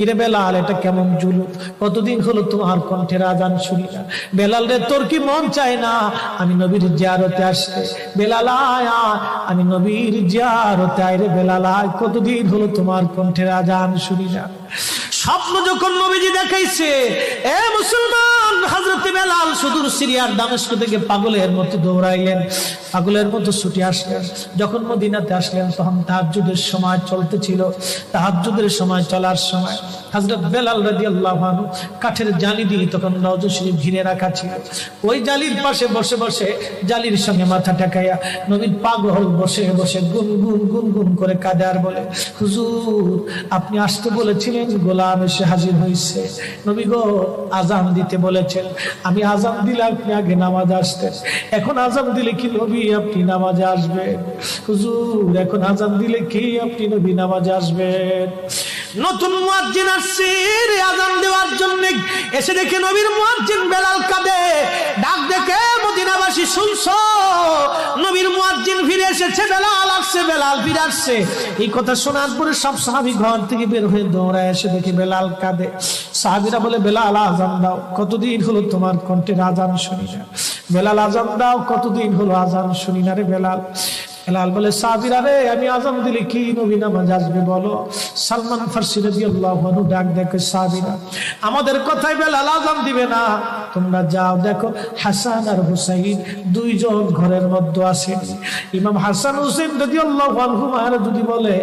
ইরে বেলাল, এটা কেমন জুলুম? কতদিন হলো তোমার কণ্ঠের আজান শুনি না। বেলাল রে, তোর কি মন চায় না আমি নবীর জিয়ারতে আসতে? বেলাল আয়, আমি নবীর জিয়ারতে আয় রে বেলাল আয়, কতদিন হলো তোমার কণ্ঠের আজান শুনি না। স্বপ্ন যখন নবীজি দেখাইছে, এ মুসলমান, হযরত বেলাল সুদূর সিরিয়ার দামেস্ক থেকে পাগলের মতো দৌড়াইলেন, পাগলের মতো ছুটে আসলেন। যখন মদিনাতে আসলেন তখন তাহাজ্জুদের সময় চলতেছিল। তাহাজ্জুদের সময় চলার সময় হযরত বেলাল রাদিয়াল্লাহু আনহু কাঠের জালি দিয়ে তখন রওজা শরীফ ঘিরে রাখা ছিল। ওই জালির পাশে বসে বসে জালির সঙ্গে মাথা ঠেকাইয়া নবীর পাগল বসে বসে গুনগুন গুনগুন করে কাঁদে আর বলে, হুজুর আপনি আসতে বলেছিলেন, গোলাম এসে হাজির হয়েছে। নবী গো, আজান দিতে বলেছেন, আমি আজান দিলে আপনি আগে নামাজে আসতেন, এখন আজান দিলে কি নবী আপনি নামাজে আসবেন? হুজুর এখন আজান দিলে কি আপনি নবী নামাজে আসবেন? নতুন মুয়াজ্জিন আসছে আজান দেওয়ার জন্য, এসে দেখে নবীর মুয়াজ্জিন বেলাল কাঁদে। ডাক দেখে মদিনাবাসী শুনছো, নবীর মুয়াজ্জিন ফিরে এসেছে, বেলাল আসছে, বেলাল ফিরে আসছে। এই কথা শোনার পরে সব সাহাবী ঘর থেকে বের হয়ে দৌড়ায় এসে দেখে বেলাল কাঁদে। সাহাবীরা বলে, বেলাল আজান দাও, কতদিন হলো তোমার কণ্ঠের আজান শুনি না। বেলাল আজান দাও, কতদিন হলো আজান শুনি না রে বেলাল। বেলাল বলে, সাহাবীরা রে, আমি আজান দিলে কি নবী নামাজ আসবে বলো? সালমান ফারসি রাদিয়াল্লাহু আনহু ডাক দেখে, সাহাবীরা আমাদের কথাই বেলাল আজান দিবে না, তোমরা যাও দেখো হাসান আর হুসাইন দুইজন ঘরের মধ্যে আছেন। ইমাম হাসান হুসাইন রাদিয়াল্লাহু আনহুমা যদি বলে